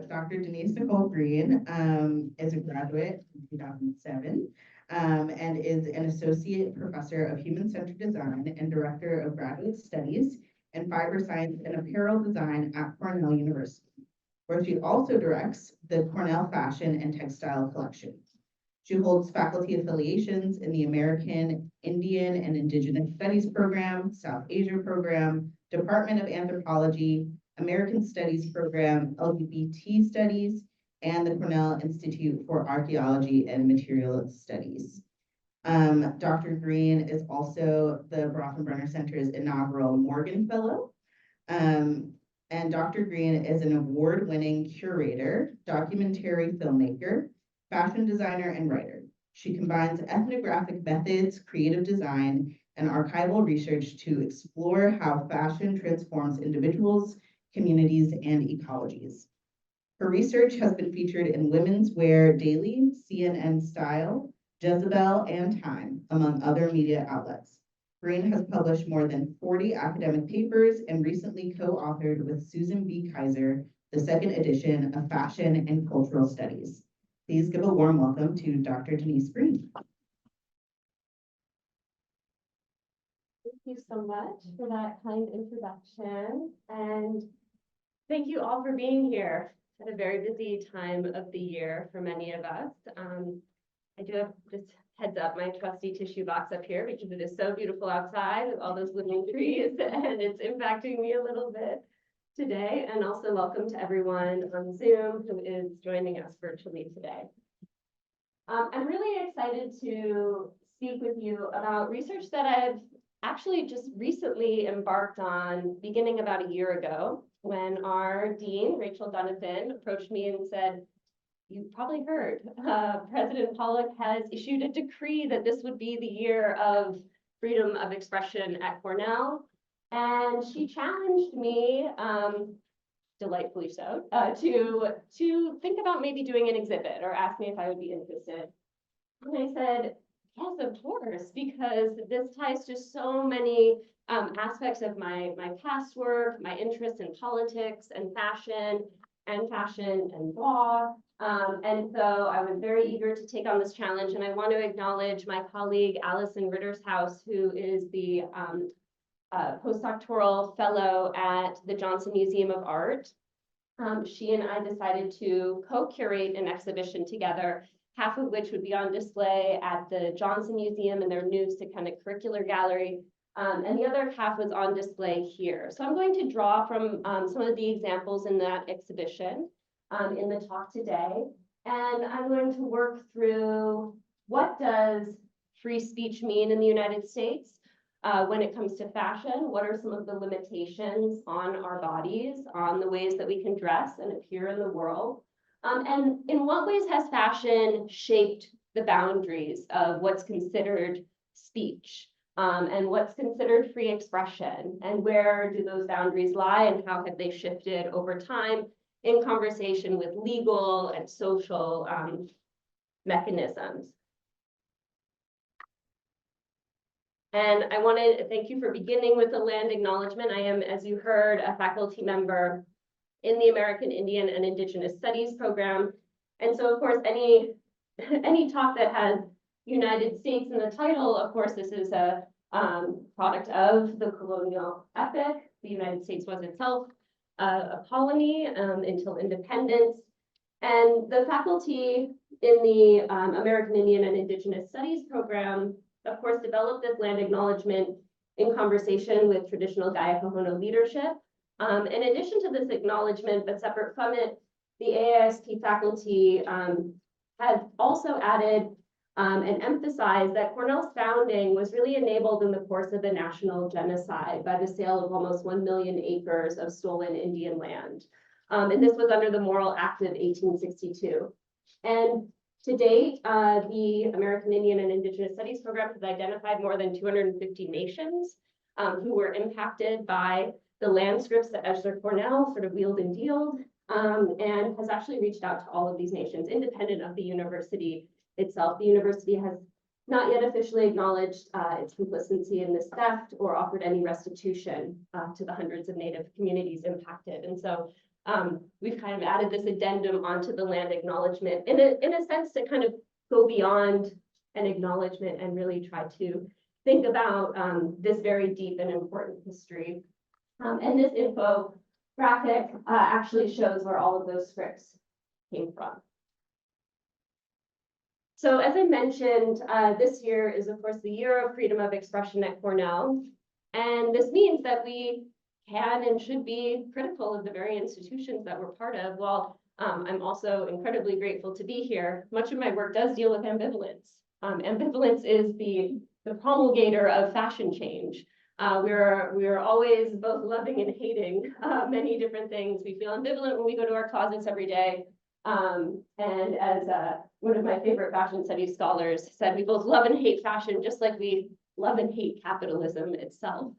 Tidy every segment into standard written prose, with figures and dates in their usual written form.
Dr. Denise Nicole Green is a graduate in 2007 and is an associate professor of human-centered design and director of graduate studies and fiber science and apparel design at Cornell University, where she also directs the Cornell Fashion and Textile Collection. She holds faculty affiliations in the American, Indian, and Indigenous Studies program, South Asia program, Department of Anthropology, American Studies program, LGBT Studies, and the Cornell Institute for Archaeology and Material Studies. Dr. Green is also the Brothenbrenner Center's inaugural Morgan Fellow. And Dr. Green is an award-winning curator, documentary filmmaker, fashion designer, and writer. She combines ethnographic methods, creative design, and archival research to explore how fashion transforms individuals, communities, and ecologies. Her research has been featured in Women's Wear Daily, CNN Style, Jezebel, and Time, among other media outlets. Green has published more than 40 academic papers and recently co-authored with Susan B. Kaiser the second edition of Fashion and Cultural Studies. Please give a warm welcome to Dr. Denise Green. Thank you so much for that kind introduction, and thank you all for being here at a very busy time of the year for many of us. I do have just heads up my trusty tissue box up here because it is so beautiful outside with all those living trees and it's impacting me a little bit today. And also welcome to everyone on Zoom who is joining us virtually today. I'm really excited to speak with you about research that I've actually just recently embarked on beginning about a year ago when our dean, Rachel Donovan, approached me and said, "You've probably heard, President Pollock has issued a decree that this would be the year of freedom of expression at Cornell." And she challenged me, delightfully so, to think about maybe doing an exhibit or ask me if I would be interested. And I said, yes, of course, because this ties to so many aspects of my past work, my interest in politics and fashion and law. And so I was very eager to take on this challenge, and I want to acknowledge my colleague, Allison Rittershouse, who is the postdoctoral fellow at the Johnson Museum of Art. She and I decided to co-curate an exhibition together, half of which would be on display at the Johnson Museum in their new Secundus Curricular Gallery, and the other half was on display here. So I'm going to draw from some of the examples in that exhibition in the talk today, and I'm going to work through what does free speech mean in the United States when it comes to fashion. What are some of the limitations on our bodies, on the ways that we can dress and appear in the world? And in what ways has fashion shaped the boundaries of what's considered speech and what's considered free expression? And where do those boundaries lie and how have they shifted over time in conversation with legal and social mechanisms? And I want to thank you for beginning with the land acknowledgement. I am, as you heard, a faculty member in the American Indian and Indigenous Studies program. And so, of course, any talk that has United States in the title, of course, this is a product of the colonial epic. The United States was itself a colony until independence. And the faculty in the American Indian and Indigenous Studies program, of course, developed this land acknowledgement in conversation with traditional Gaia-Kahuna leadership. In addition to this acknowledgement, but separate from it, the AIST faculty had also added and emphasized that Cornell's founding was really enabled in the course of a national genocide by the sale of almost 1 million acres of stolen Indian land. And this was under the Morrill Act of 1862. And to date, the American Indian and Indigenous Studies program has identified more than 250 nations who were impacted by the land scripts that Ezra Cornell sort of wheeled and dealed, and has actually reached out to all of these nations, independent of the university itself. The university has not yet officially acknowledged its complicity in this theft or offered any restitution to the hundreds of Native communities impacted. And so we've kind of added this addendum onto the land acknowledgement in a sense to kind of go beyond an acknowledgement and really try to think about this very deep and important history. And this infographic actually shows where all of those scripts came from. So as I mentioned, this year is, of course, the year of freedom of expression at Cornell. And this means that we can and should be critical of the very institutions that we're part of. While I'm also incredibly grateful to be here, much of my work does deal with ambivalence. Ambivalence is the promulgator of fashion change. We're always both loving and hating many different things. We feel ambivalent when we go to our closets every day. And as one of my favorite fashion studies scholars said, we both love and hate fashion, just like we love and hate capitalism itself.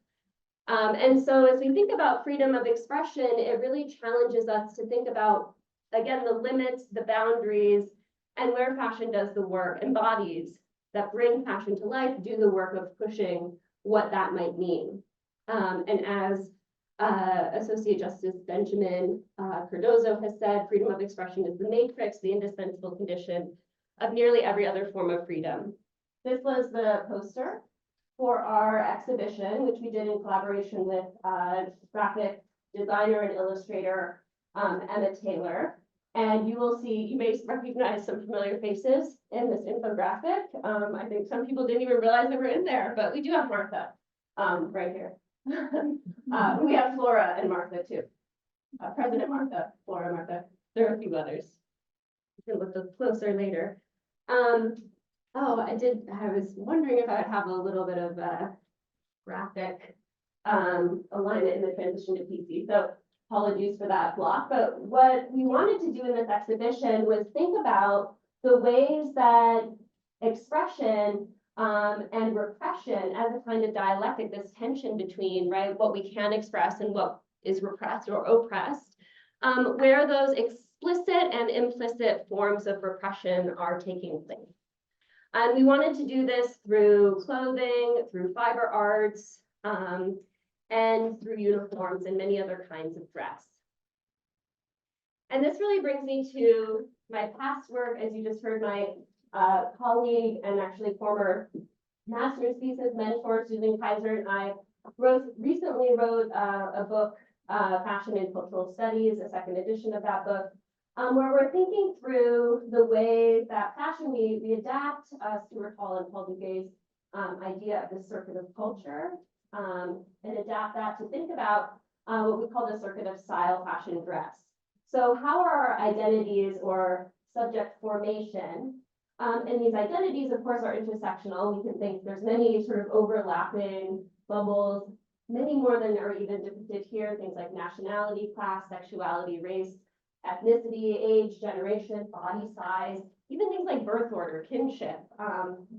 And so as we think about freedom of expression, it really challenges us to think about, again, the limits, the boundaries, and where fashion does the work, embodies that bring fashion to life, do the work of pushing what that might mean. And as Associate Justice Benjamin Cardozo has said, freedom of expression is the matrix, the indispensable condition of nearly every other form of freedom. This was the poster for our exhibition, which we did in collaboration with graphic designer and illustrator Emma Taylor. And you will see, you may recognize some familiar faces in this infographic. I think some people didn't even realize they were in there, but we do have Martha right here. We have Flora and Martha too. President Martha, Flora Martha. There are a few others. You can look closer later. I was wondering if I would have a little bit of graphic alignment in the transition to PC. So apologies for that block, but what we wanted to do in this exhibition was think about the ways that expression and repression as a kind of dialectic, this tension between, right, what we can express and what is repressed or oppressed, where those explicit and implicit forms of repression are taking place. And we wanted to do this through clothing, through fiber arts, and through uniforms and many other kinds of dress. And this really brings me to my past work. As you just heard, my colleague and actually former master's thesis mentor, Susan Kaiser, and I recently wrote a book, Fashion and Cultural Studies, a second edition of that book, where we're thinking through the ways that fashion, we adapt Stuart Hall and Paul Duguay's idea of the circuit of culture, and adapt that to think about what we call the circuit of style, fashion, dress. So how are our identities or subject formation, and these identities, of course, are intersectional. We can think there's many sort of overlapping bubbles, many more than are even depicted here, things like nationality, class, sexuality, race, ethnicity, age, generation, body size, even things like birth order, kinship,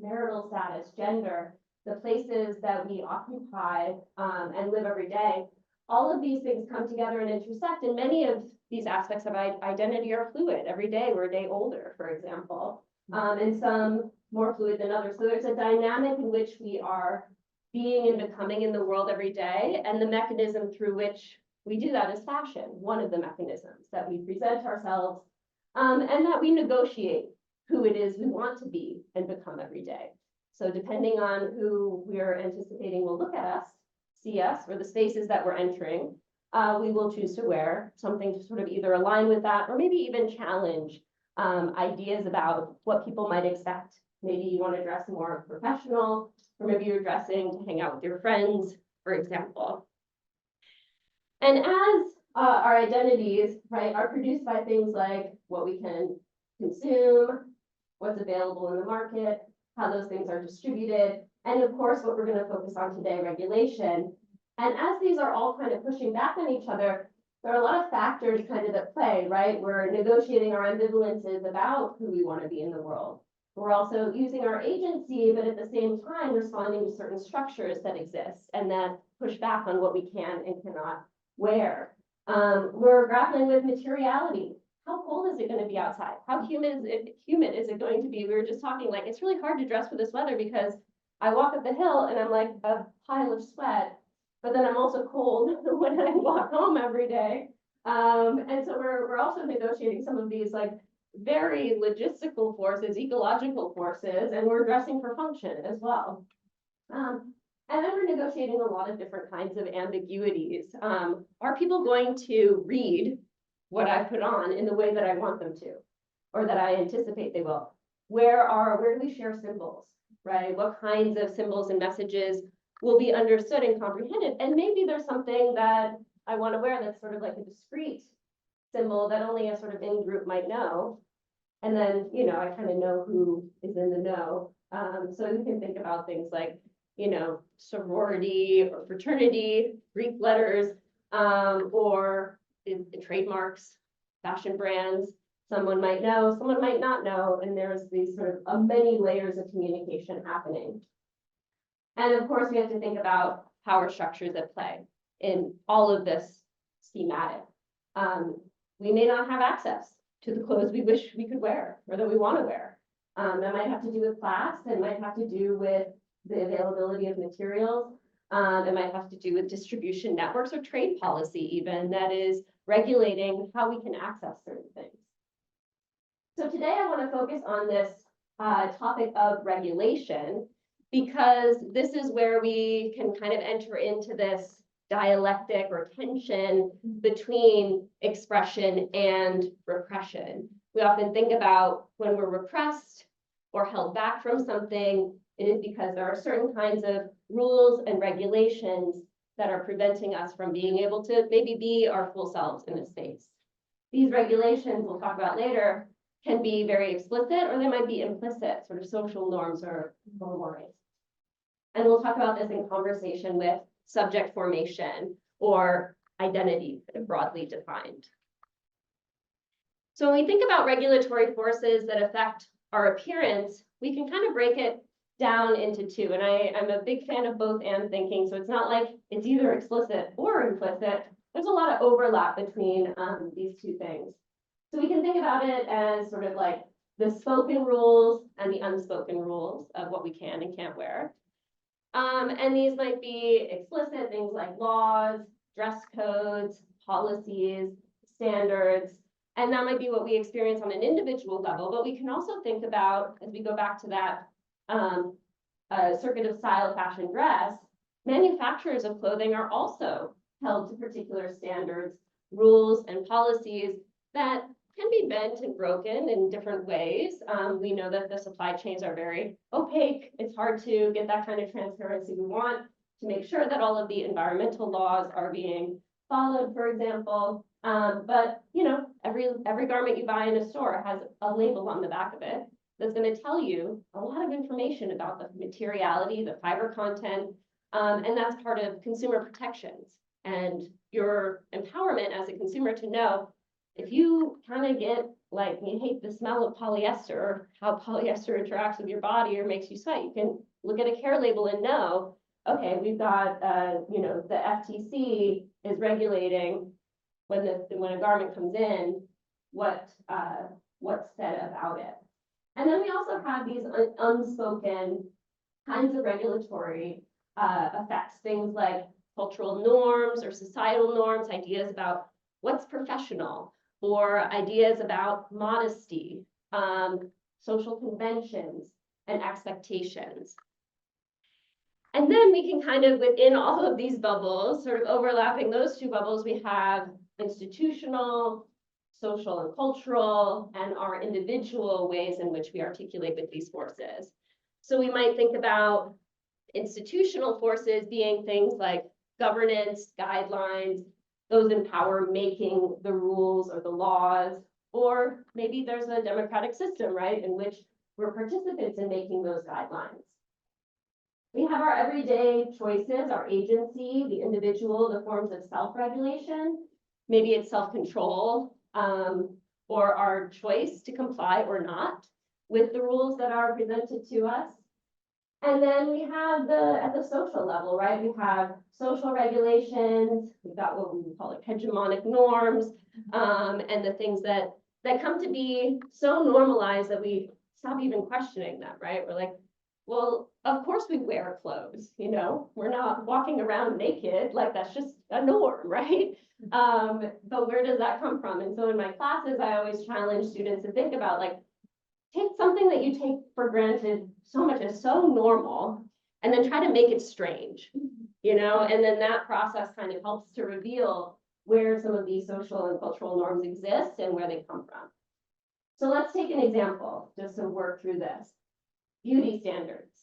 marital status, gender, the places that we occupy and live every day. All of these things come together and intersect, and many of these aspects of identity are fluid. Every day we're a day older, for example, and some more fluid than others. So there's a dynamic in which we are being and becoming in the world every day, and the mechanism through which we do that is fashion, one of the mechanisms that we present ourselves, and that we negotiate who it is we want to be and become every day. So depending on who we're anticipating will look at us, see us, or the spaces that we're entering, we will choose to wear something to sort of either align with that or maybe even challenge ideas about what people might expect. Maybe you want to dress more professional, or maybe you're dressing to hang out with your friends, for example. And as our identities, right, are produced by things like what we can consume, what's available in the market, how those things are distributed, and of course, what we're going to focus on today, regulation. And as these are all kind of pushing back on each other, there are a lot of factors kind of at play, right? We're negotiating our ambivalences about who we want to be in the world. We're also using our agency, but at the same time, responding to certain structures that exist and that push back on what we can and cannot wear. We're grappling with materiality. How cold is it going to be outside? How humid is it going to be? We were just talking, like, it's really hard to dress for this weather because I walk up the hill and I'm like a pile of sweat, but then I'm also cold when I walk home every day. And so we're also negotiating some of these like very logistical forces, ecological forces, and we're addressing for function as well. And then we're negotiating a lot of different kinds of ambiguities. Are people going to read what I put on in the way that I want them to, or that I anticipate they will? Where do we share symbols, right? What kinds of symbols and messages will be understood and comprehended? And maybe there's something that I want to wear that's sort of like a discrete symbol that only a sort of in-group might know. And then, you know, I kind of know who is in the know. So you can think about things like, you know, sorority or fraternity, Greek letters, or in trademarks, fashion brands. Someone might know, someone might not know, and there's these sort of many layers of communication happening. And of course, we have to think about power structures at play in all of this schematic. We may not have access to the clothes we wish we could wear or that we want to wear. That might have to do with class, it might have to do with the availability of materials. It might have to do with distribution networks or trade policy even that is regulating how we can access certain things. So today I want to focus on this topic of regulation, because this is where we can kind of enter into this dialectic or tension between expression and repression. We often think about when we're repressed or held back from something, it is because there are certain kinds of rules and regulations that are preventing us from being able to maybe be our full selves in a space. These regulations, we'll talk about later, can be very explicit or they might be implicit, sort of social norms or mores. And we'll talk about this in conversation with subject formation or identity, broadly defined. So when we think about regulatory forces that affect our appearance, we can kind of break it down into two. And I'm a big fan of both and thinking. So it's not like it's either explicit or implicit. There's a lot of overlap between these two things. So we can think about it as sort of like the spoken rules and the unspoken rules of what we can and can't wear. And these might be explicit things like laws, dress codes, policies, standards, and that might be what we experience on an individual level. But we can also think about, as we go back to that circuit of style, fashion, dress, manufacturers of clothing are also held to particular standards, rules, and policies that can be bent and broken in different ways. We know that the supply chains are very opaque. It's hard to get that kind of transparency we want to make sure that all of the environmental laws are being followed, for example. But you know, every garment you buy in a store has a label on the back of it that's going to tell you a lot of information about the materiality, the fiber content, and that's part of consumer protections and your empowerment as a consumer to know if you kind of get like you hate the smell of polyester or how polyester interacts with your body or makes you sweat, you can look at a care label and know, okay, we've got you know, the FTC is regulating when a garment comes in, what's said about it. And then we also have these unspoken kinds of regulatory effects, things like cultural norms or societal norms, ideas about what's professional, or ideas about modesty, social conventions, and expectations. And then we can kind of, within all of these bubbles, sort of overlapping those two bubbles, we have institutional, social and cultural, and our individual ways in which we articulate with these forces. So we might think about institutional forces being things like governance, guidelines, those in power making the rules or the laws, or maybe there's a democratic system, right, in which we're participants in making those guidelines. We have our everyday choices, our agency, the individual, the forms of self-regulation. Maybe it's self-control, or our choice to comply or not with the rules that are presented to us. And then we have at the social level, right? We have social regulations, we've got what we would call like hegemonic norms, and the things that come to be so normalized that we stop even questioning them, right? We're like, well, of course we wear clothes, you know, we're not walking around naked, like that's just a norm, right? But where does that come from? And so in my classes, I always challenge students to think about, like, take something that you take for granted so much as so normal, and then try to make it strange, you know? And then that process kind of helps to reveal where some of these social and cultural norms exist and where they come from. So let's take an example just to work through this. Beauty standards,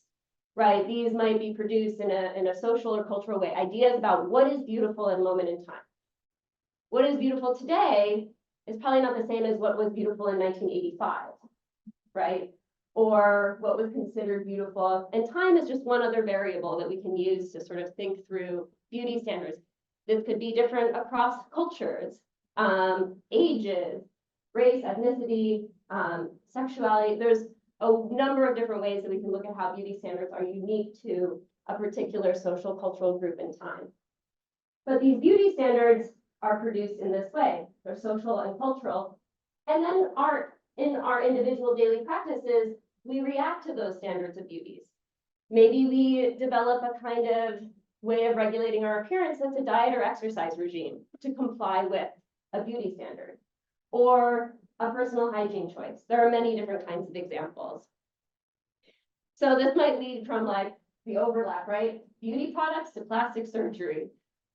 right? These might be produced in a social or cultural way. Ideas about what is beautiful in a moment in time. What is beautiful today is probably not the same as what was beautiful in 1985, right? Or what was considered beautiful. And time is just one other variable that we can use to sort of think through beauty standards. This could be different across cultures, ages, race, ethnicity, sexuality. There's a number of different ways that we can look at how beauty standards are unique to a particular social cultural group in time. But these beauty standards are produced in this way. They're social and cultural. And then in our individual daily practices, we react to those standards of beauties. Maybe we develop a kind of way of regulating our appearance that's a diet or exercise regime to comply with a beauty standard, or a personal hygiene choice. There are many different kinds of examples. So this might lead from, like, the overlap, right? Beauty products to plastic surgery,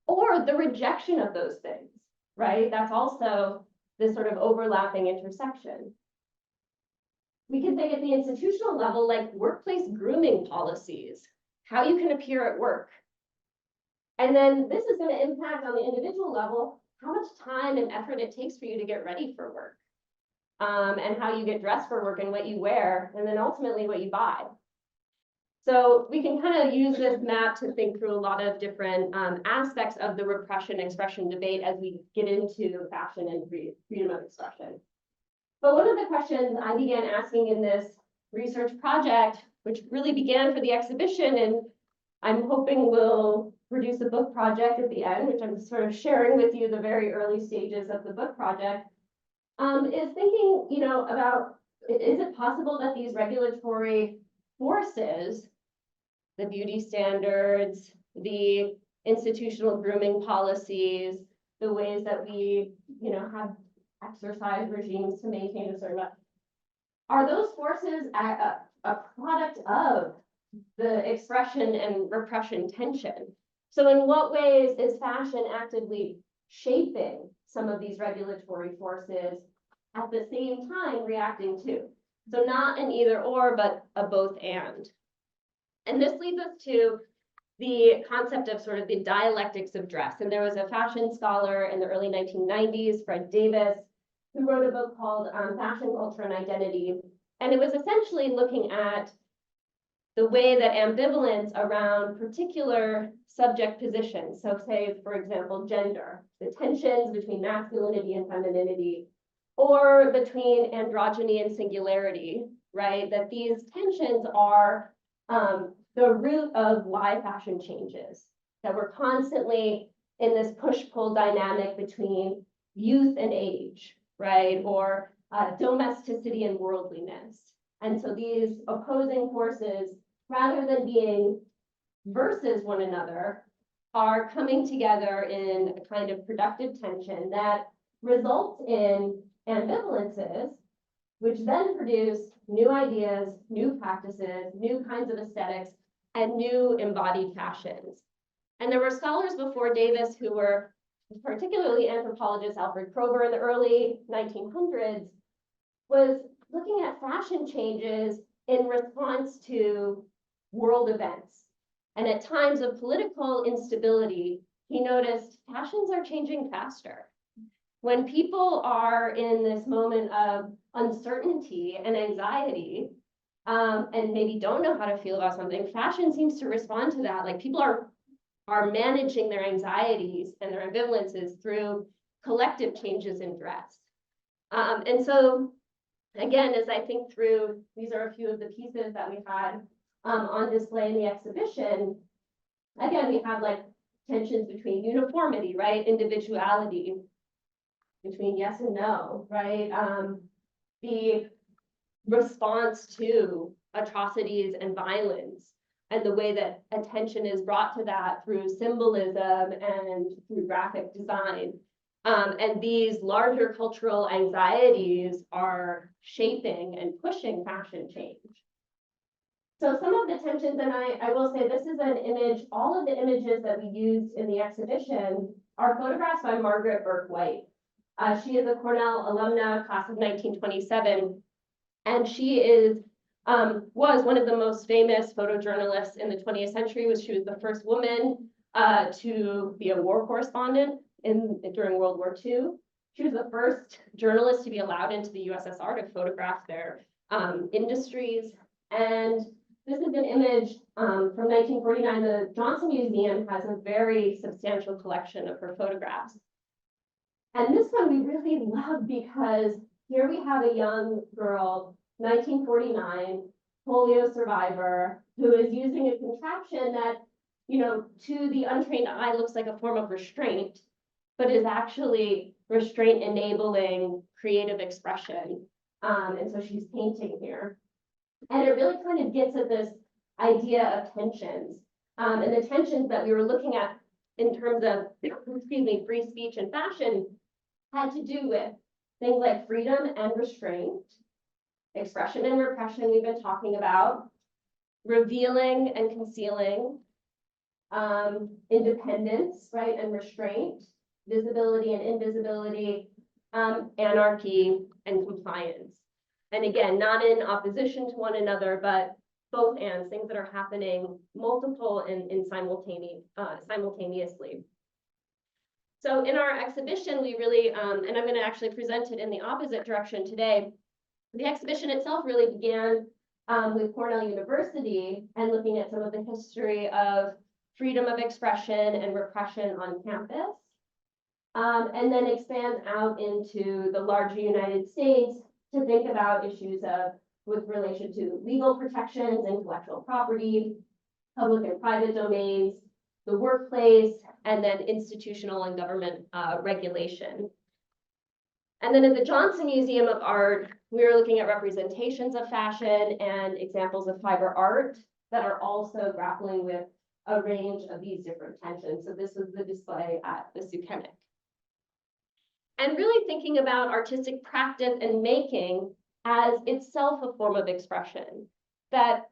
or the rejection of those things, right? That's also this sort of overlapping intersection. We can think at the institutional level, like workplace grooming policies, how you can appear at work. And then this is going to impact on the individual level, how much time and effort it takes for you to get ready for work, and how you get dressed for work and what you wear, and then ultimately what you buy. So we can kind of use this map to think through a lot of different aspects of the repression expression debate as we get into fashion and freedom of expression. But one of the questions I began asking in this research project, which really began for the exhibition, and I'm hoping will produce a book project at the end, which I'm sort of sharing with you the very early stages of the book project, is thinking, you know, about, is it possible that these regulatory forces, the beauty standards, the institutional grooming policies, the ways that we, you know, have exercise regimes to maintain a certain amount, are those forces a product of the expression and repression tension? So in what ways is fashion actively shaping some of these regulatory forces at the same time reacting to? So not an either or, but a both and. And this leads us to the concept of sort of the dialectics of dress. And there was a fashion scholar in the early 1990s, Fred Davis, who wrote a book called Fashion, Culture, and Identity. And it was essentially looking at the way that ambivalence around particular subject positions, so say, for example, gender, the tensions between masculinity and femininity, or between androgyny and singularity, right? That these tensions are the root of why fashion changes, that we're constantly in this push-pull dynamic between youth and age, right? Or domesticity and worldliness. And so these opposing forces, rather than being versus one another, are coming together in a kind of productive tension that results in ambivalences, which then produce new ideas, new practices, new kinds of aesthetics, and new embodied fashions. And there were scholars before Davis who were, particularly anthropologist Alfred Kroeber in the early 1900s, was looking at fashion changes in response to world events. And at times of political instability, he noticed fashions are changing faster. When people are in this moment of uncertainty and anxiety, and maybe don't know how to feel about something, fashion seems to respond to that. Like, people are managing their anxieties and their ambivalences through collective changes in dress. And so, again, as I think through, these are a few of the pieces that we had on display in the exhibition. Again, we have like tensions between uniformity, right? Individuality, between yes and no, right? The response to atrocities and violence, and the way that attention is brought to that through symbolism and through graphic design. And these larger cultural anxieties are shaping and pushing fashion change. So some of the tensions, and I will say this is an image, all of the images that we used in the exhibition are photographs by Margaret Burke White. She is a Cornell alumna, class of 1927, and she was one of the most famous photojournalists in the 20th century. She was the first woman to be a war correspondent during World War II. She was the first journalist to be allowed into the USSR to photograph their industries. And this is an image from 1949. The Johnson Museum has a very substantial collection of her photographs. And this one we really love because here we have a young girl, 1949, polio survivor, who is using a contraption that, to the untrained eye looks like a form of restraint, but is actually restraint enabling creative expression. And so she's painting here. And it really kind of gets at this idea of tensions. And the tensions that we were looking at in terms of, free speech and fashion had to do with things like freedom and restraint, expression and repression we've been talking about, revealing and concealing, independence, right, and restraint, visibility and invisibility, anarchy and compliance. And again, not in opposition to one another, but both and things that are happening multiple and simultaneously. So in our exhibition, we really, and I'm going to actually present it in the opposite direction today. The exhibition itself really began with Cornell University and looking at some of the history of freedom of expression and repression on campus, and then expands out into the larger United States to think about issues with relation to legal protections, intellectual property, public and private domains, the workplace, and then institutional and government regulation. And then at the Johnson Museum of Art, we were looking at representations of fashion and examples of fiber art that are also grappling with a range of these different tensions. So this was the display at the Sukenic. And really thinking about artistic practice and making as itself a form of expression, that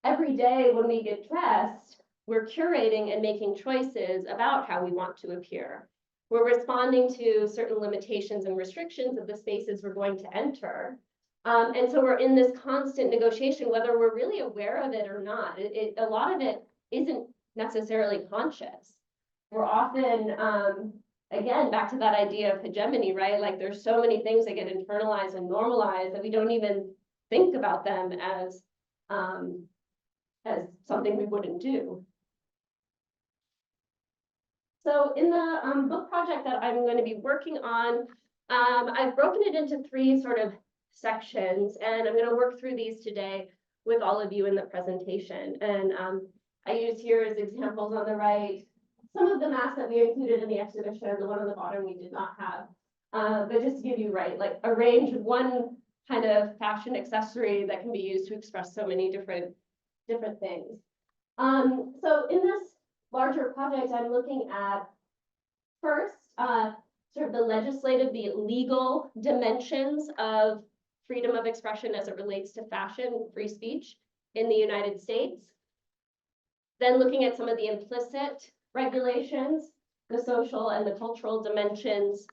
every day when we get dressed, we're curating and making choices about how we want to appear. We're responding to certain limitations and restrictions of the spaces we're going to enter. And so we're in this constant negotiation, whether we're really aware of it or not. A lot of it isn't necessarily conscious. We're often, again, back to that idea of hegemony, right? Like there's so many things that get internalized and normalized that we don't even think about them as something we wouldn't do. So in the book project that I'm going to be working on, I've broken it into three sort of sections, and I'm going to work through these today with all of you in the presentation. And I use here as examples on the right some of the masks that we included in the exhibition. The one on the bottom we did not have, but just to give you like a range of one kind of fashion accessory that can be used to express so many different things. So in this larger project, I'm looking at first sort of the legislative, the legal dimensions of freedom of expression as it relates to fashion, free speech in the United States. Then looking at some of the implicit regulations, the social and the cultural dimensions.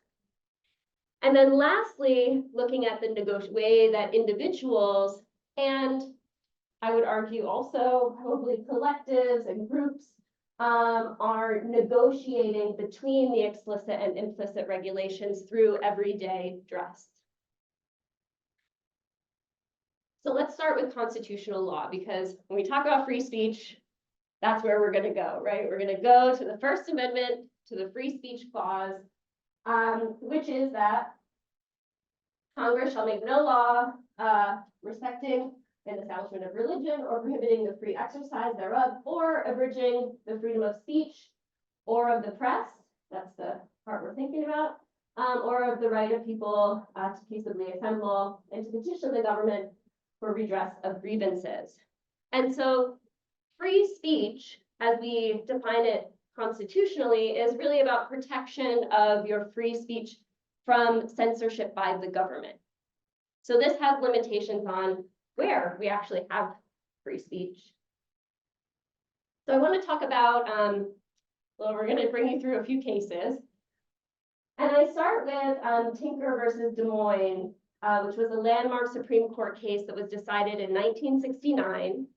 And then lastly, looking at the way that individuals, and I would argue also probably collectives and groups, are negotiating between the explicit and implicit regulations through everyday dress. So let's start with constitutional law, because when we talk about free speech, that's where we're going to go, right? We're going to go to the First Amendment, to the Free Speech Clause, which is that Congress shall make no law respecting an establishment of religion or prohibiting the free exercise thereof, or abridging the freedom of speech or of the press. That's the part we're thinking about, or of the right of people to peaceably assemble and to petition the government for redress of grievances. And so free speech, as we define it constitutionally, is really about protection of your free speech from censorship by the government. So this has limitations on where we actually have free speech. So I want to talk about, well, we're going to bring you through a few cases. And I start with Tinker versus Des Moines, which was a landmark Supreme Court case that was decided in 1969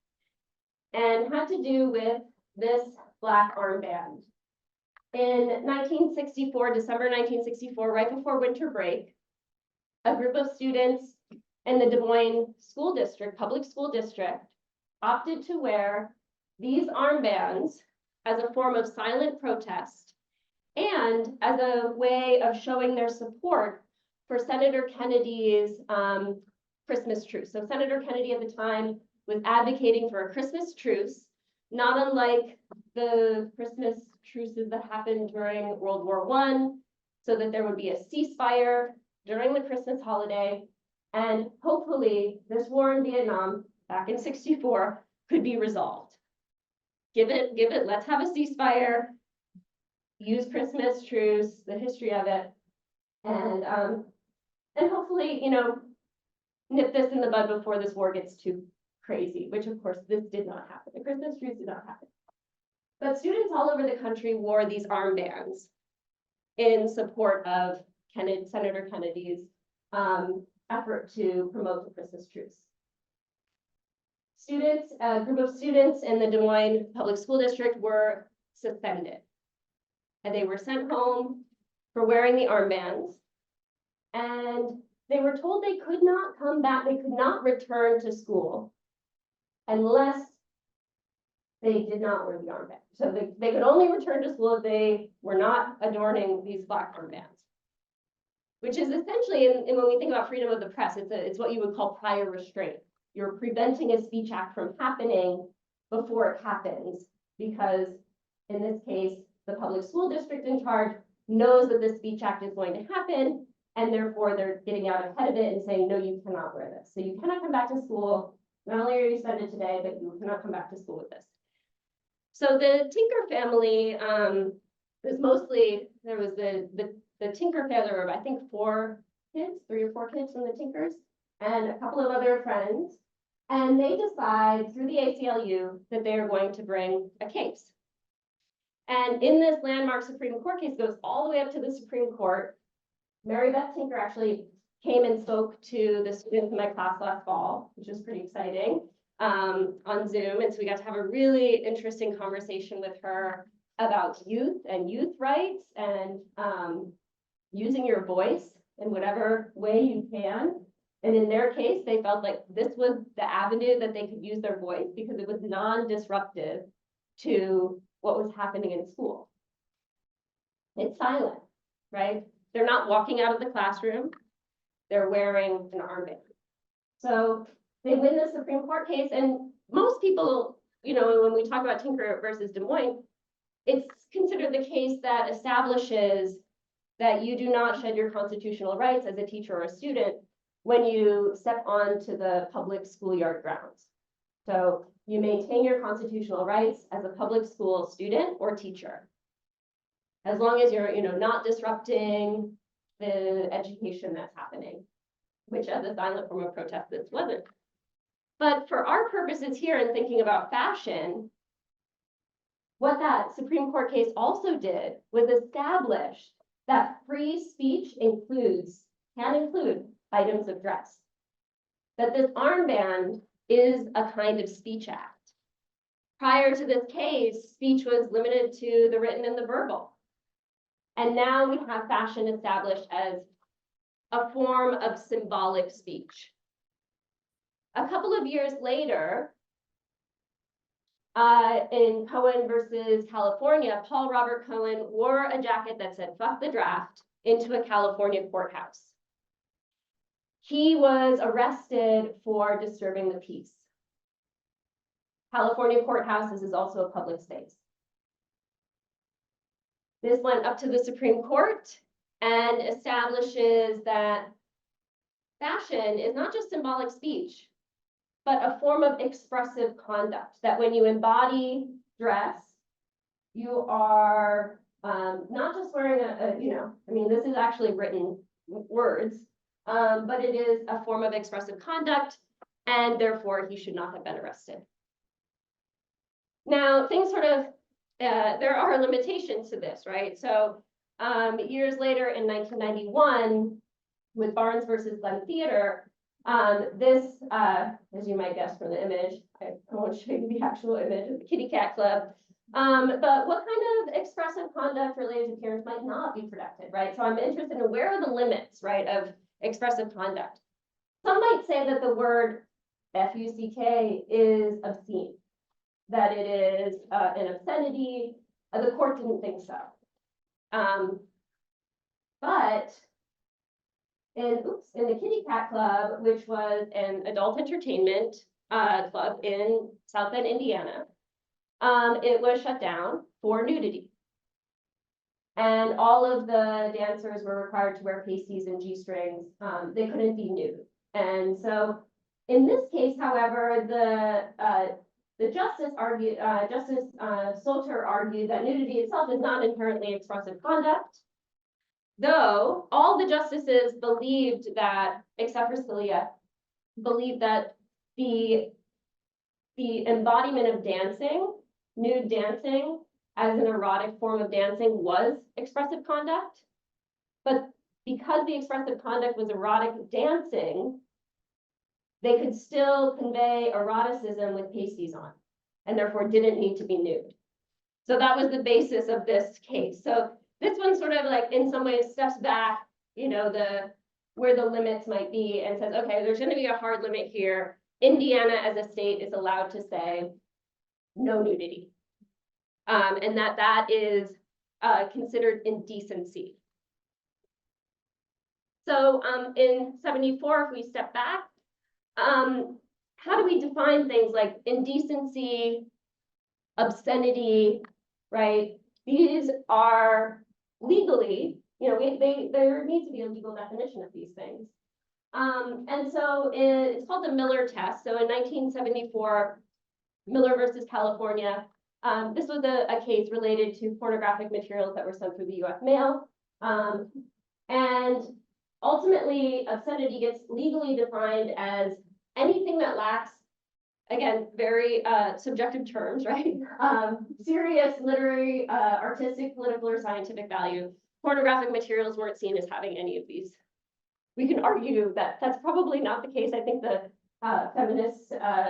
and had to do with this black armband. In 1964, December 1964, right before winter break, a group of students in the Des Moines School District, public school district, opted to wear these armbands as a form of silent protest and as a way of showing their support for Senator Kennedy's Christmas truce. So Senator Kennedy at the time was advocating for a Christmas truce, not unlike the Christmas truces that happened during World War I, so that there would be a ceasefire during the Christmas holiday. And hopefully this war in Vietnam back in '64 could be resolved. Give it, let's have a ceasefire, use Christmas truce, the history of it, and hopefully, you know, nip this in the bud before this war gets too crazy, which of course this did not happen. The Christmas truce did not happen. But students all over the country wore these armbands in support of Senator Kennedy's effort to promote the Christmas truce. Students, a group of students in the Des Moines Public School District were suspended. And they were sent home for wearing the armbands. And they were told they could not come back, they could not return to school unless they did not wear the armband. So they could only return to school if they were not adorning these black armbands, which is essentially, when we think about freedom of the press, it's what you would call prior restraint. You're preventing a speech act from happening before it happens, because in this case, the public school district in charge knows that this speech act is going to happen, and therefore they're getting out ahead of it and saying, no, you cannot wear this. So you cannot come back to school. Not only are you suspended today, but you cannot come back to school with this. So the Tinker family was mostly, there was the Tinker family, there were, I think, 3 or 4 kids from the Tinkers, and a couple of other friends. And they decide through the ACLU that they are going to bring a case. And in this landmark Supreme Court case, goes all the way up to the Supreme Court. Mary Beth Tinker actually came and spoke to the students in my class last fall, which was pretty exciting, on Zoom. And so we got to have a really interesting conversation with her about youth and youth rights and using your voice in whatever way you can. And in their case, they felt like this was the avenue that they could use their voice because it was non-disruptive to what was happening in school. It's silent, right? They're not walking out of the classroom. They're wearing an armband. So they win the Supreme Court case. And most people, you know, when we talk about Tinker versus Des Moines, it's considered the case that establishes that you do not shed your constitutional rights as a teacher or a student when you step onto the public schoolyard grounds. So you maintain your constitutional rights as a public school student or teacher, as long as you're, you know, not disrupting the education that's happening, which as a silent form of protest, this wasn't. But for our purposes here in thinking about fashion, what that Supreme Court case also did was establish that free speech can include items of dress. That this armband is a kind of speech act. Prior to this case, speech was limited to the written and the verbal. And now we have fashion established as a form of symbolic speech. A couple of years later, in Cohen versus California, Paul Robert Cohen wore a jacket that said, "Fuck the draft," into a California courthouse. He was arrested for disturbing the peace. California courthouses is also a public space. This went up to the Supreme Court and establishes that fashion is not just symbolic speech. but a form of expressive conduct, that when you embody dress, you are not just wearing I mean, this is actually written words, but it is a form of expressive conduct, and therefore he should not have been arrested. Now, things sort of, there are limitations to this, right? So years later in 1991, with Barnes versus Glenn Theater, this, as you might guess from the image, I won't show you the actual image of the Kitty Cat Club, but what kind of expressive conduct related to appearance might not be protected, right? So I'm interested in where are the limits, right, of expressive conduct. Some might say that the word F-U-C-K is obscene, that it is an obscenity. The court didn't think so. But in the Kitty Cat Club, which was an adult entertainment club in South Bend, Indiana, it was shut down for nudity. And all of the dancers were required to wear pasties and G-strings. They couldn't be nude. And so in this case, however, the justice argued, Justice Solter argued that nudity itself is not inherently expressive conduct, though all the justices believed that, except for Scalia, believed that the embodiment of dancing, nude dancing, as an erotic form of dancing was expressive conduct. But because the expressive conduct was erotic dancing, they could still convey eroticism with pasties on, and therefore didn't need to be nude. So that was the basis of this case. So this one sort of like in some ways steps back, you know, where the limits might be and says, okay, there's going to be a hard limit here. Indiana as a state is allowed to say no nudity. And that is considered indecency. So in 74, if we step back, how do we define things like indecency, obscenity, right? These are legally, you know, there needs to be a legal definition of these things. And so it's called the Miller test. So in 1974, Miller versus California, this was a case related to pornographic materials that were sent through the US mail. And ultimately, obscenity gets legally defined as anything that lacks, again, very subjective terms, right? Serious literary, artistic, political, or scientific value. Pornographic materials weren't seen as having any of these. We can argue that that's probably not the case. I think the feminist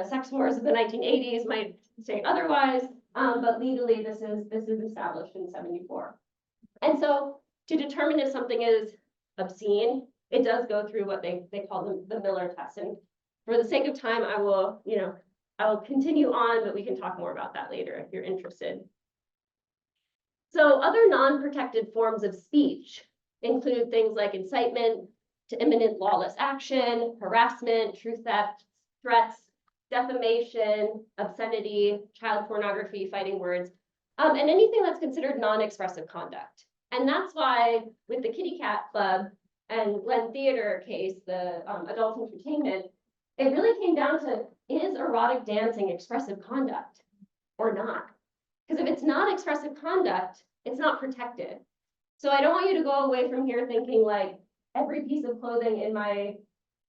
sex wars of the 1980s might say otherwise, but legally this is established in 74. And so to determine if something is obscene, it does go through what they call the Miller test. And for the sake of time, I will continue on, but we can talk more about that later if you're interested. So other non-protected forms of speech include things like incitement to imminent lawless action, harassment, true theft, threats, defamation, obscenity, child pornography, fighting words, and anything that's considered non-expressive conduct. And that's why with the Kitty Cat Club and Glenn Theater case, the adult entertainment, it really came down to, is erotic dancing expressive conduct or not? Because if it's not expressive conduct, it's not protected. So I don't want you to go away from here thinking like every piece of clothing in my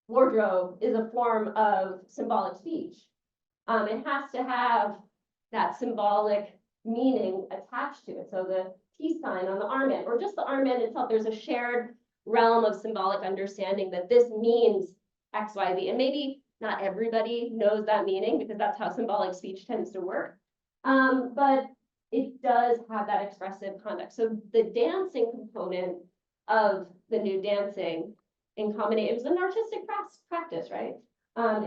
wardrobe is a form of symbolic speech. It has to have that symbolic meaning attached to it. So the peace sign on the armband, or just the armband itself, there's a shared realm of symbolic understanding that this means X, Y, Z. And maybe not everybody knows that meaning because that's how symbolic speech tends to work. But it does have that expressive conduct. So the dancing component of the nude dancing in combination, it was an artistic practice, right?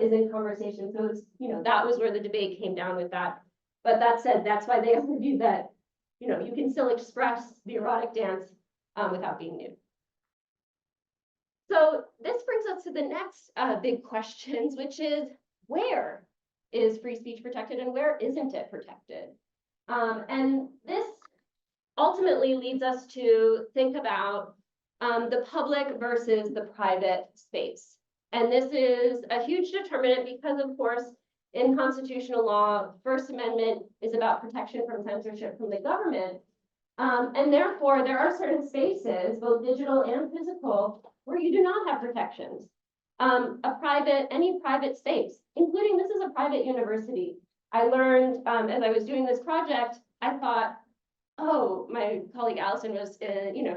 Is in conversation. So it's, you know, that was where the debate came down with that. But that said, that's why they argued that, you know, you can still express the erotic dance without being nude. So this brings us to the next big questions, which is where is free speech protected and where isn't it protected? And this ultimately leads us to think about the public versus the private space. And this is a huge determinant because, of course, in constitutional law, First Amendment is about protection from censorship from the government. And therefore, there are certain spaces, both digital and physical, where you do not have protections. Any private space, including this is a private university. I learned as I was doing this project, I thought, oh, my colleague Allison was,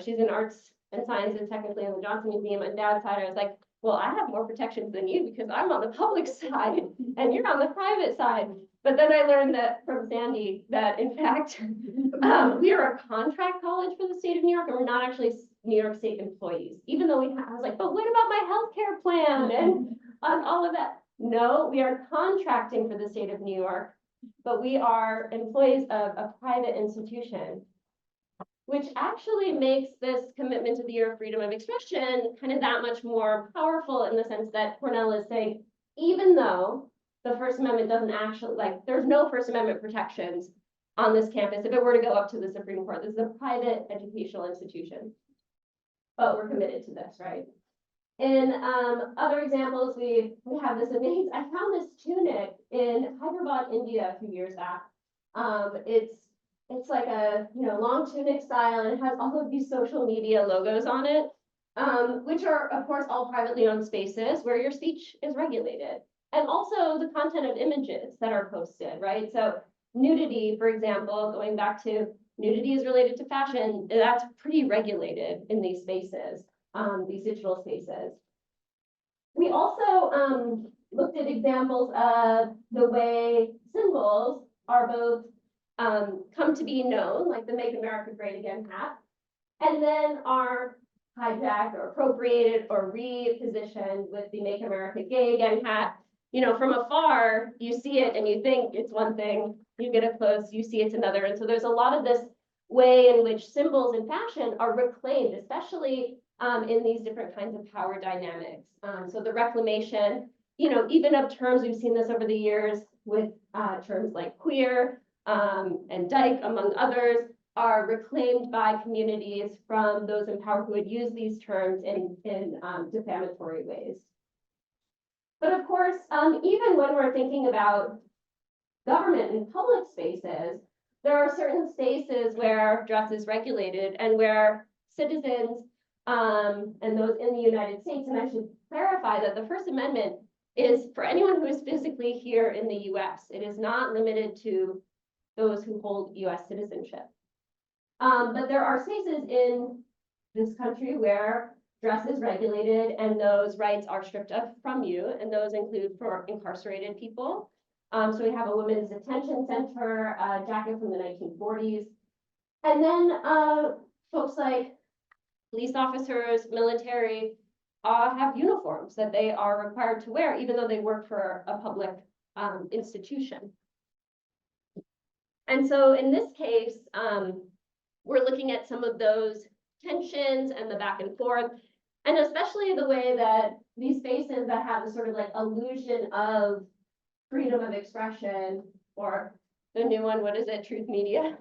she's in arts and sciences technically in the Johnson Museum on Dad's side. I was like, well, I have more protections than you because I'm on the public side and you're on the private side. But then I learned that from Sandy that in fact, we are a contract college for the state of New York and we're not actually New York State employees, even though I was like, but what about my healthcare plan and all of that? No, we are contracting for the state of New York, but we are employees of a private institution, which actually makes this commitment to the year of freedom of expression kind of that much more powerful in the sense that Cornell is saying, even though the First Amendment doesn't actually, there's no First Amendment protections on this campus, if it were to go up to the Supreme Court, this is a private educational institution, but we're committed to this, right? In other examples, we have this amazing, I found this tunic in Hyderabad, India a few years back. It's like a long tunic style and it has all of these social media logos on it, which are of course all privately owned spaces where your speech is regulated. And also the content of images that are posted, right? So nudity, for example, going back to nudity is related to fashion, that's pretty regulated in these spaces, these digital spaces. We also looked at examples of the way symbols are both come to be known, like the Make America Great Again hat, and then are hijacked or appropriated or repositioned with the Make America Gay Again hat. From afar, you see it and you think it's one thing, you get up close, you see it's another. And so there's a lot of this way in which symbols in fashion are reclaimed, especially in these different kinds of power dynamics. So the reclamation, even of terms, we've seen this over the years with terms like queer and dyke, among others, are reclaimed by communities from those in power who would use these terms in defamatory ways. But of course, even when we're thinking about government and public spaces, there are certain spaces where dress is regulated and where citizens and those in the United States, and I should clarify that the First Amendment is for anyone who is physically here in the US. It is not limited to those who hold US citizenship. But there are spaces in this country where dress is regulated and those rights are stripped up from you, and those include for incarcerated people. So we have a women's detention center jacket from the 1940s. And then folks like police officers, military, have uniforms that they are required to wear, even though they work for a public institution. And so in this case, we're looking at some of those tensions and the back and forth, and especially the way that these spaces that have a sort of illusion of freedom of expression, or the new one, what is it, truth media,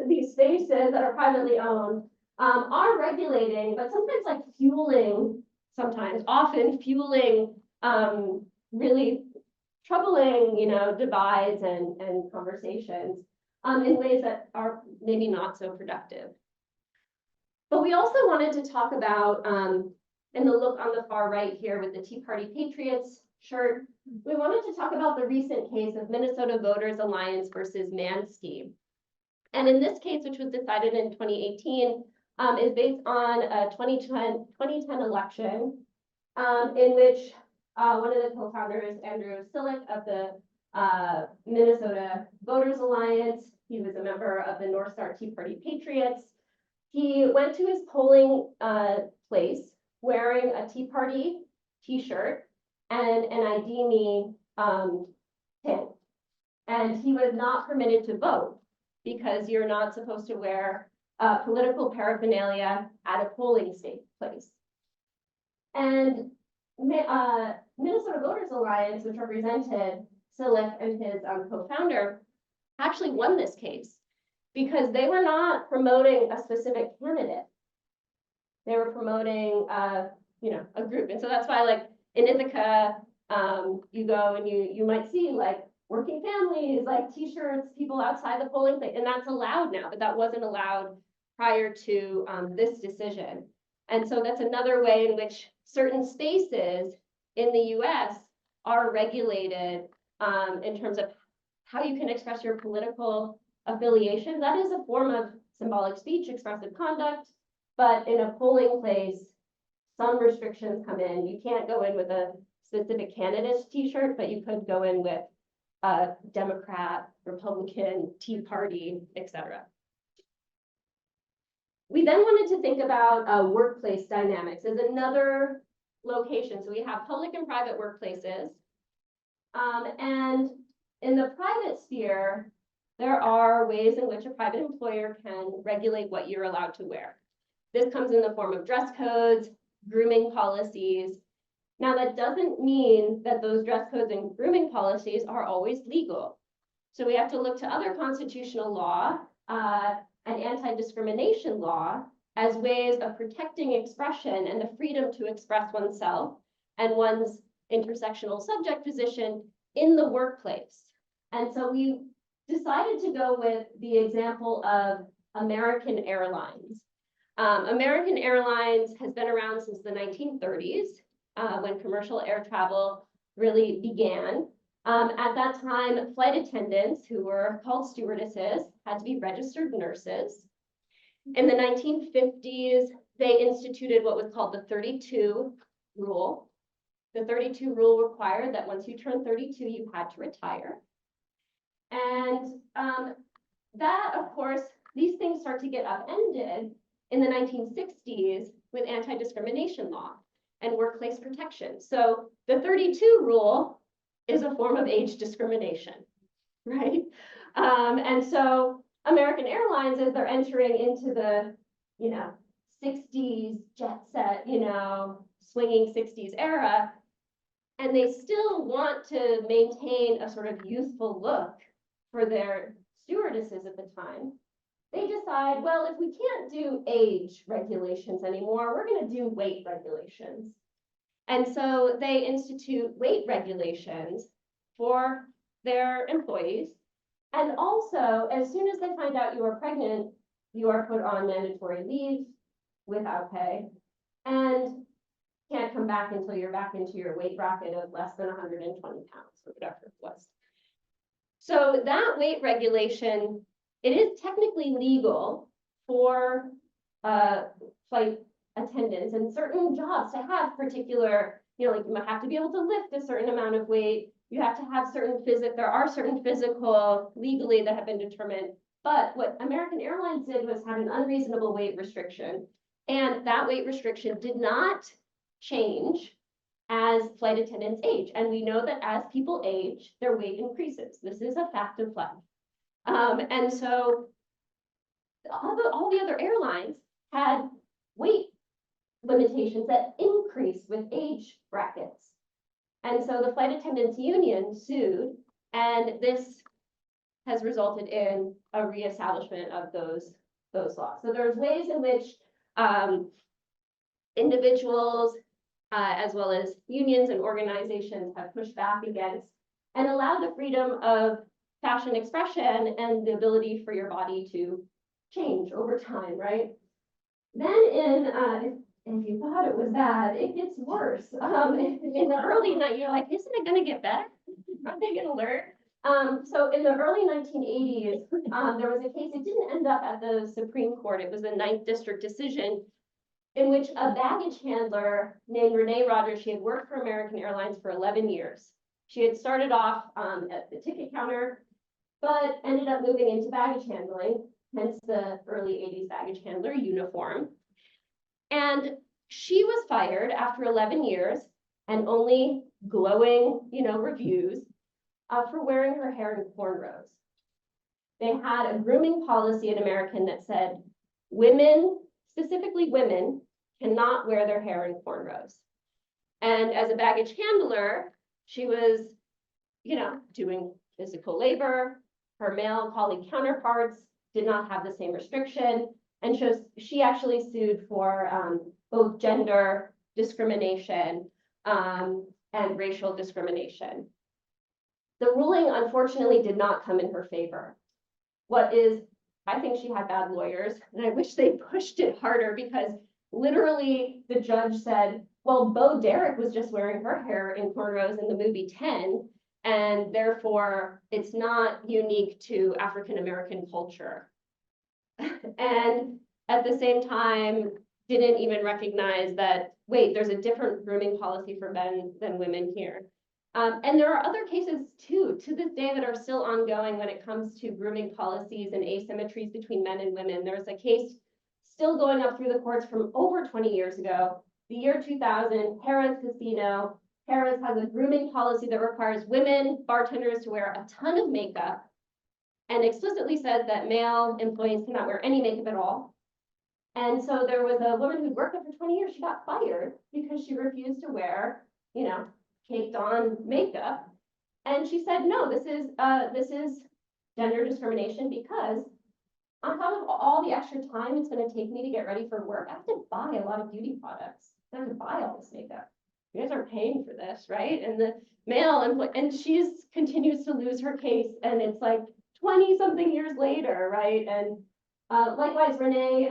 these spaces that are privately owned, are regulating, but sometimes often fueling really troubling, divides and conversations in ways that are maybe not so productive. But we also wanted to talk about, in the look on the far right here with the Tea Party Patriots shirt, we wanted to talk about the recent case of Minnesota Voters Alliance versus Mansky. And in this case, which was decided in 2018, is based on a 2010 election in which one of the co-founders, Andrew Sillick of the Minnesota Voters Alliance, he was a member of the North Star Tea Party Patriots. He went to his polling place wearing a Tea Party t-shirt and an ID Me pin. And he was not permitted to vote because you're not supposed to wear political paraphernalia at a polling place. And Minnesota Voters Alliance, which represented Sillick and his co-founder, actually won this case because they were not promoting a specific candidate. They were promoting a group. And so that's why, like, in Ithaca, you go and you might see like working families, like t-shirts, people outside the polling place, and that's allowed now, but that wasn't allowed prior to this decision. And so that's another way in which certain spaces in the US are regulated in terms of how you can express your political affiliation. That is a form of symbolic speech, expressive conduct, but in a polling place, some restrictions come in. You can't go in with a specific candidate's t-shirt, but you could go in with a Democrat, Republican, Tea Party, etc. We then wanted to think about workplace dynamics as another location. So we have public and private workplaces. And in the private sphere, there are ways in which a private employer can regulate what you're allowed to wear. This comes in the form of dress codes, grooming policies. Now, that doesn't mean that those dress codes and grooming policies are always legal. So we have to look to other constitutional law and anti-discrimination law as ways of protecting expression and the freedom to express oneself and one's intersectional subject position in the workplace. And so we decided to go with the example of American Airlines. American Airlines has been around since the 1930s, when commercial air travel really began. At that time, flight attendants, who were called stewardesses, had to be registered nurses. In the 1950s, they instituted what was called the 32 rule. The 32 rule required that once you turned 32, you had to retire. And that, of course, these things start to get upended in the 1960s with anti-discrimination law and workplace protection. So the 32 rule is a form of age discrimination, right? And so American Airlines, as they're entering into the, 60s jet set, swinging 60s era, and they still want to maintain a sort of youthful look for their stewardesses at the time, they decide, well, if we can't do age regulations anymore, we're going to do weight regulations. And so they institute weight regulations for their employees. And also, as soon as they find out you are pregnant, you are put on mandatory leave without pay and can't come back until you're back into your weight bracket of less than 120 pounds or whatever it was. So that weight regulation, it is technically legal for flight attendants and certain jobs to have particular, like you have to be able to lift a certain amount of weight. You have to have there are certain physical legally that have been determined. But what American Airlines did was have an unreasonable weight restriction. And that weight restriction did not change as flight attendants age. And we know that as people age, their weight increases. This is a fact of life. And so all the other airlines had weight limitations that increase with age brackets. And so the flight attendants union sued, and this has resulted in a reestablishment of those laws. So there's ways in which individuals as well as unions and organizations have pushed back against and allowed the freedom of fashion expression and the ability for your body to change over time, right? Then if you thought it was bad, it gets worse. In the early night, you're like, isn't it going to get better? Aren't they going to learn? So in the early 1980s, there was a case, it didn't end up at the Supreme Court. It was a 9th District decision in which a baggage handler named Renee Rogers, she had worked for American Airlines for 11 years. She had started off at the ticket counter, but ended up moving into baggage handling, hence the early 80s baggage handler uniform. And she was fired after 11 years and only glowing, reviews for wearing her hair in cornrows. They had a grooming policy at American that said women, specifically women, cannot wear their hair in cornrows. And as a baggage handler, she was, doing physical labor. Her male colleague counterparts did not have the same restriction. And she actually sued for both gender discrimination, and racial discrimination. The ruling, unfortunately, did not come in her favor. I think she had bad lawyers, and I wish they pushed it harder, because literally the judge said, well, Bo Derek was just wearing her hair in cornrows in the movie 10, and therefore it's not unique to African-American culture. And at the same time, didn't even recognize that, wait, there's a different grooming policy for men than women here. And there are other cases too, to this day, that are still ongoing when it comes to grooming policies and asymmetries between men and women. There's a case still going up through the courts from over 20 years ago, the year 2000, Harrah's Casino. Harrah's has a grooming policy that requires women bartenders to wear a ton of makeup, and explicitly says that male employees cannot wear any makeup at all. And so there was a woman who'd worked there for 20 years. She got fired because she refused to wear, caked on makeup. And she said, no, this is gender discrimination, because on top of all the extra time it's going to take me to get ready for work, I have to buy a lot of beauty products. I have to buy all this makeup. You guys are paying for this, right? And the male employee, and she's continues to lose her case, and it's like 20 something years later, right? And likewise, Renee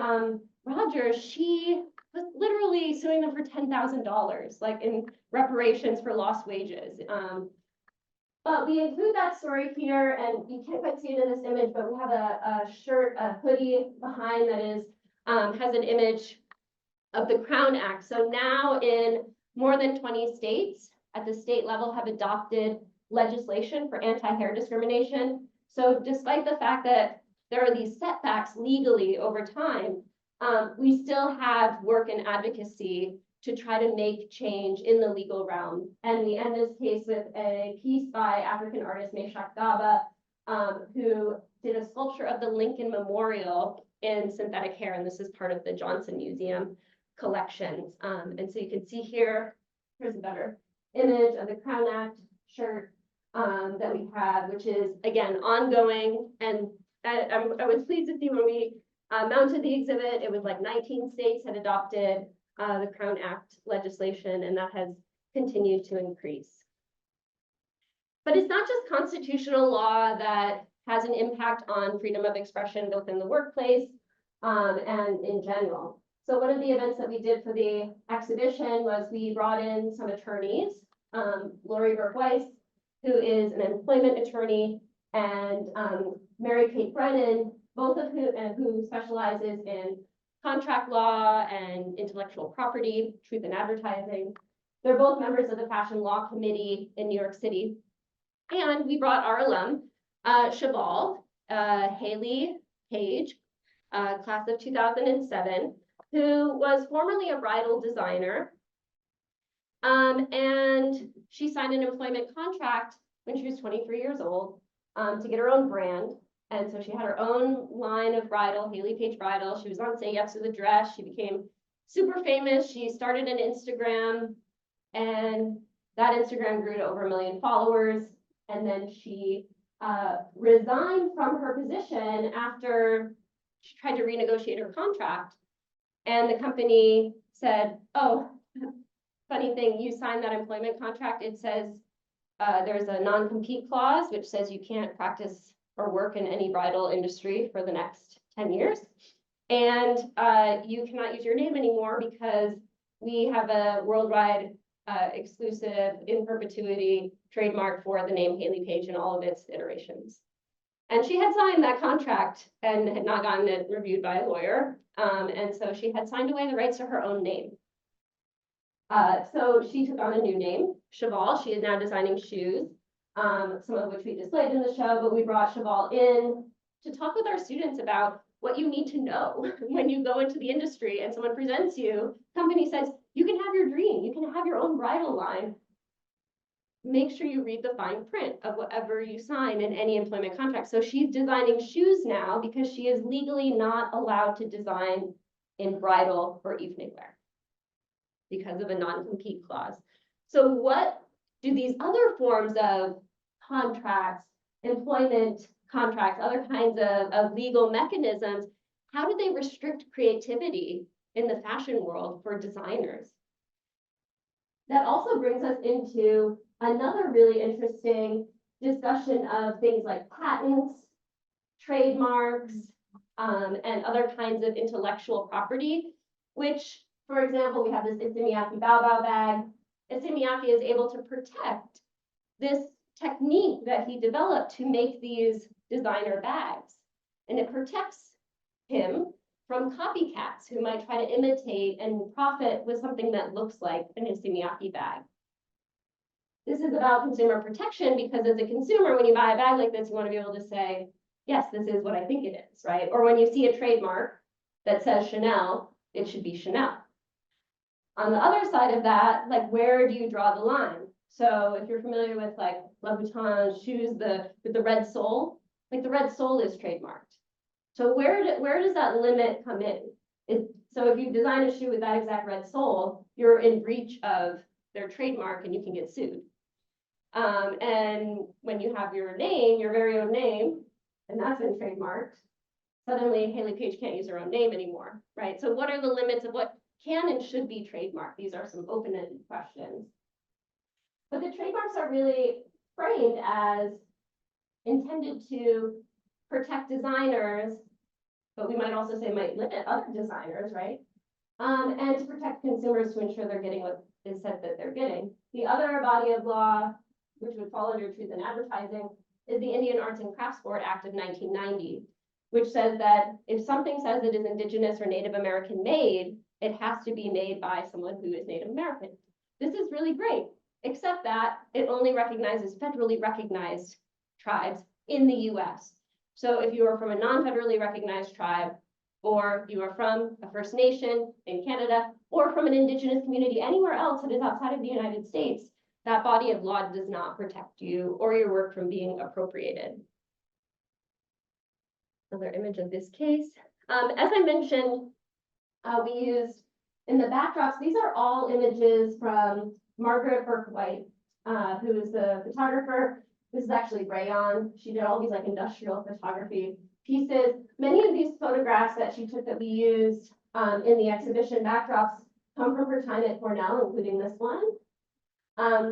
Rogers, she was literally suing them for $10,000, like in reparations for lost wages. But we include that story here, and you can't quite see it in this image, but we have a shirt, a hoodie behind that is has an image of the Crown Act. So now in more than 20 states at the state level have adopted legislation for anti-hair discrimination. So despite the fact that there are these setbacks legally over time, we still have work and advocacy to try to make change in the legal realm. And we end this case with a piece by African artist Meshack Gaba, who did a sculpture of the Lincoln Memorial in synthetic hair, and this is part of the Johnson Museum collections. And so you can see here, here's a better image of the Crown Act shirt that we have, which is, again, ongoing. And I was pleased to see when we mounted the exhibit, it was like 19 states had adopted the Crown Act legislation, and that has continued to increase. But it's not just constitutional law that has an impact on freedom of expression, both in the workplace and in general. So one of the events that we did for the exhibition was we brought in some attorneys, Lori Burke-Weiss, who is an employment attorney, and Mary Kate Brennan, both of who specializes in contract law and intellectual property, truth in advertising. They're both members of the Fashion Law Committee in New York City. And we brought our alum, Cheval, Haley Page, class of 2007, who was formerly a bridal designer. And she signed an employment contract when she was 23 years old to get her own brand. And so she had her own line of bridal, Haley Page Bridal. She was on Say Yes to the Dress. She became super famous. She started an Instagram, and that Instagram grew to over 1 million followers. And then she resigned from her position after she tried to renegotiate her contract. And the company said, oh, funny thing, you signed that employment contract. It says there's a non-compete clause, which says you can't practice or work in any bridal industry for the next 10 years. And you cannot use your name anymore because we have a worldwide exclusive in perpetuity trademark for the name Haley Page in all of its iterations. And she had signed that contract and had not gotten it reviewed by a lawyer. And so she had signed away the rights to her own name. So she took on a new name, Cheval. She is now designing shoes, some of which we displayed in the show, but we brought Cheval in to talk with our students about what you need to know when you go into the industry and someone presents you, company says, you can have your dream, you can have your own bridal line. Make sure you read the fine print of whatever you sign in any employment contract. So she's designing shoes now because she is legally not allowed to design in bridal or evening wear because of a non-compete clause. So what do these other forms of contracts, employment contracts, other kinds of legal mechanisms, how do they restrict creativity in the fashion world for designers? that also brings us into another really interesting discussion of things like patents, trademarks, and other kinds of intellectual property, which, for example, we have this Issey-Miyake Bow Bow bag. Issey-Miyake is able to protect this technique that he developed to make these designer bags. And it protects him from copycats who might try to imitate and profit with something that looks like an Issey-Miyake bag. This is about consumer protection because as a consumer, when you buy a bag like this, you want to be able to say, yes, this is what I think it is, right? Or when you see a trademark that says Chanel, it should be Chanel. On the other side of that, like, where do you draw the line? So if you're familiar with like Louboutin shoes with the red sole, like the red sole is trademarked. So where does that limit come in? So if you design a shoe with that exact red sole, you're in breach of their trademark and you can get sued. And when you have your name, your very own name, and that's been trademarked, suddenly Haley Page can't use her own name anymore, right? So what are the limits of what can and should be trademarked? These are some open-ended questions. But the trademarks are really framed as intended to protect designers, but we might also say might limit other designers, right? And to protect consumers to ensure they're getting what is said that they're getting. The other body of law, which would fall under truth in advertising, is the Indian Arts and Crafts Board Act of 1990, which says that if something says it is Indigenous or Native American made, it has to be made by someone who is Native American. This is really great, except that it only recognizes federally recognized tribes in the US. So if you are from a non-federally recognized tribe, or you are from a First Nation in Canada, or from an Indigenous community anywhere else that is outside of the United States, that body of law does not protect you or your work from being appropriated. Another image of this case. As I mentioned, we used in the backdrops, these are all images from Margaret Burke-White, who is the photographer. This is actually rayon. She did all these like industrial photography pieces. Many of these photographs that she took that we used in the exhibition backdrops come from her time at Cornell, including this one.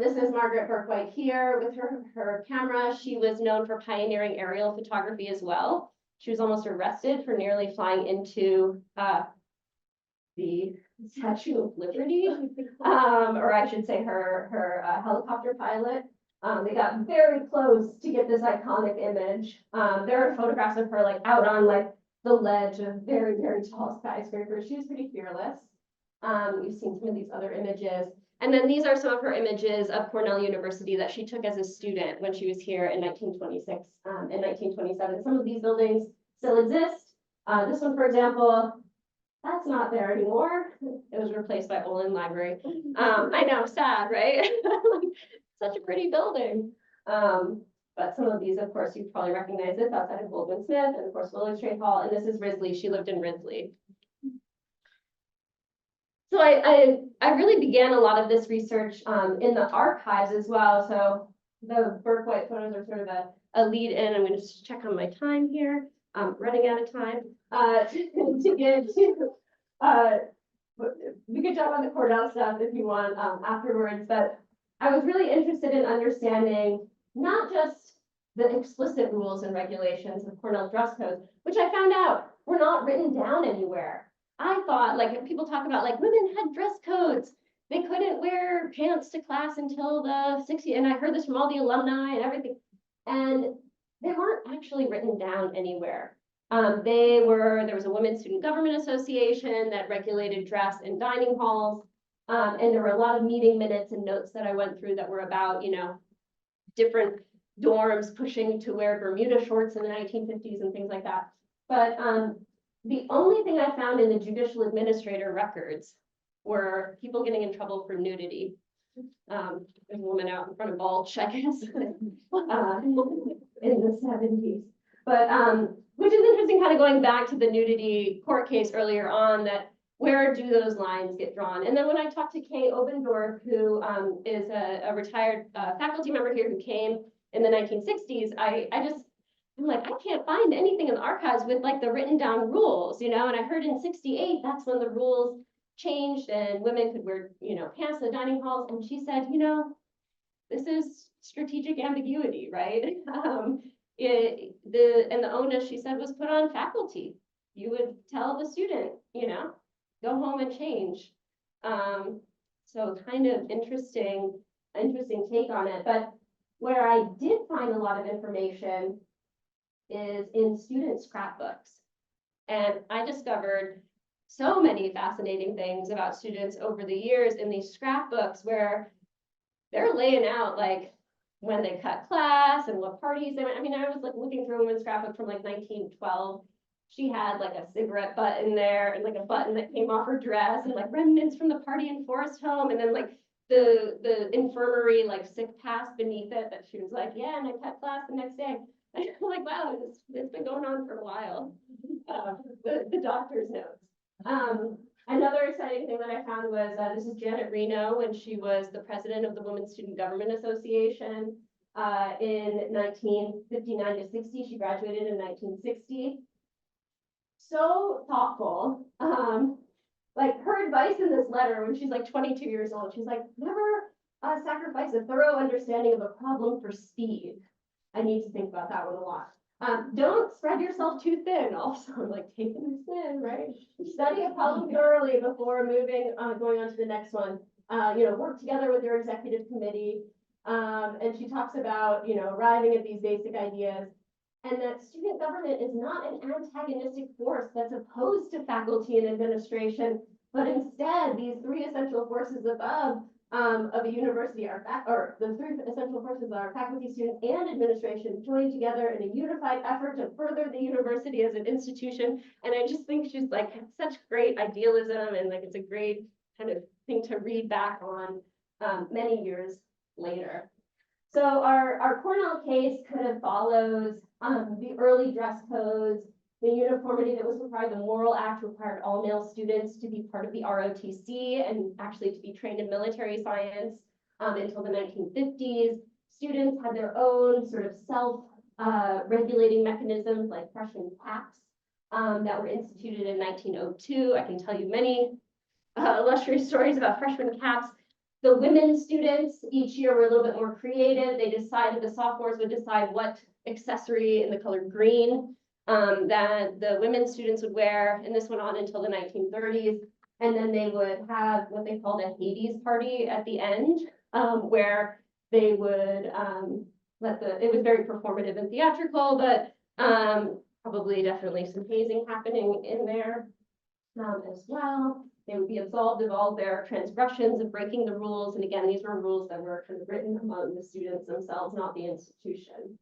This is Margaret Burke-White here with her camera. She was known for pioneering aerial photography as well. She was almost arrested for nearly flying into the Statue of Liberty, or I should say her helicopter pilot. They got very close to get this iconic image. There are photographs of her like out on like the ledge of very, very tall skyscrapers. She was pretty fearless. You've seen some of these other images. And then these are some of her images of Cornell University that she took as a student when she was here in 1926 and 1927. Some of these buildings still exist. This one, for example, that's not there anymore. It was replaced by Olin Library. I know, sad, right? Such a pretty building. But some of these, of course, you probably recognize this outside of Goldman Smith, and of course, Willard Straight Hall. And this is Risley. She lived in Risley. So I really began a lot of this research in the archives as well. So the Burke-White photos are sort of a lead in. I'm going to just check on my time here. I'm running out of time to get to. We could jump on the Cornell stuff if you want afterwards, but I was really interested in understanding not just the explicit rules and regulations of Cornell dress codes, which I found out were not written down anywhere. I thought, like, people talk about, like, women had dress codes. They couldn't wear pants to class until the 60s. And I heard this from all the alumni and everything. And they weren't actually written down anywhere. There was a Women's Student Government Association that regulated dress in dining halls. And there were a lot of meeting minutes and notes that I went through that were about, different dorms pushing to wear Bermuda shorts in the 1950s and things like that. But the only thing I found in the judicial administrator records were people getting in trouble for nudity. There's a woman out in front of Balch, I guess, in the 70s. But which is interesting, kind of going back to the nudity court case earlier on, that where do those lines get drawn? And then when I talked to Kay Obendorf, who is a retired faculty member here who came in the 1960s, I'm like, I can't find anything in the archives with like the written down rules, and I heard in 68, that's when the rules changed and women could wear, pants in the dining halls. And she said, this is strategic ambiguity, right? The onus, she said, was put on faculty. You would tell the student, go home and change. So kind of interesting take on it. But where I did find a lot of information is in student scrapbooks. And I discovered so many fascinating things about students over the years in these scrapbooks where they're laying out like when they cut class and what parties they went. I mean, I was like looking through a women's scrapbook from like 1912. She had like a cigarette butt in there and like a button that came off her dress and like remnants from the party in Forest Home, and then like the infirmary like sick pass beneath it that she was like, yeah, and I cut class the next day. I'm like, wow, it's been going on for a while. The doctor's notes. Another exciting thing that I found was this is Janet Reno when she was the president of the Women's Student Government Association in 1959 to 60. She graduated in 1960. So thoughtful. Like her advice in this letter when she's like 22 years old, she's like, never sacrifice a thorough understanding of a problem for speed. I need to think about that one a lot. Don't spread yourself too thin. Also, I'm like taking this in, right? Study a problem thoroughly before going on to the next one. Work together with your executive committee. And she talks about, arriving at these basic ideas, and that student government is not an antagonistic force that's opposed to faculty and administration, but instead these three essential forces above of a university the three essential forces are faculty, students, and administration joined together in a unified effort to further the university as an institution. And I just think she's like such great idealism, and like it's a great kind of thing to read back on many years later. So our Cornell case kind of follows the early dress codes, the uniformity that was required. The Morrill Act required all male students to be part of the ROTC and actually to be trained in military science until the 1950s. Students had their own sort of self-regulating mechanisms like freshman caps that were instituted in 1902. I can tell you many illustrious stories about freshman caps. The women students each year were a little bit more creative. They decided, the sophomores would decide what accessory in the color green that the women students would wear, and this went on until the 1930s. And then they would have what they called a Hades party at the end, where they would it was very performative and theatrical, but probably definitely some hazing happening in there as well. They would be absolved of all their transgressions of breaking the rules. And again, these were rules that were kind of written among the students themselves, not the institution.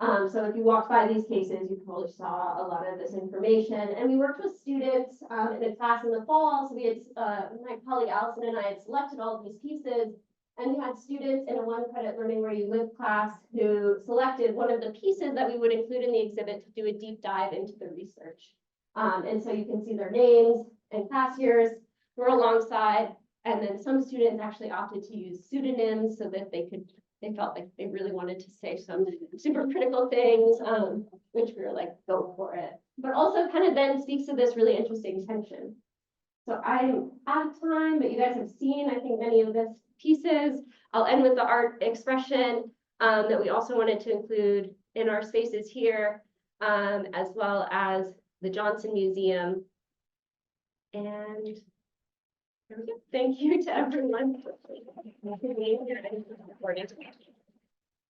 So if you walked by these cases, you probably saw a lot of this information. And we worked with students in a class in the fall. So we had, my colleague Allison and I had selected all of these pieces. And we had students in a one credit learning where you live class who selected one of the pieces that we would include in the exhibit to do a deep dive into the research. And so you can see their names and class years were alongside. And then some students actually opted to use pseudonyms so that they felt like they really wanted to say some super critical things, which we were like, go for it. But also kind of then speaks to this really interesting tension. So I'm out of time, but you guys have seen, I think, many of these pieces. I'll end with the art expression that we also wanted to include in our spaces here, as well as the Johnson Museum. And there we go. Thank you to everyone.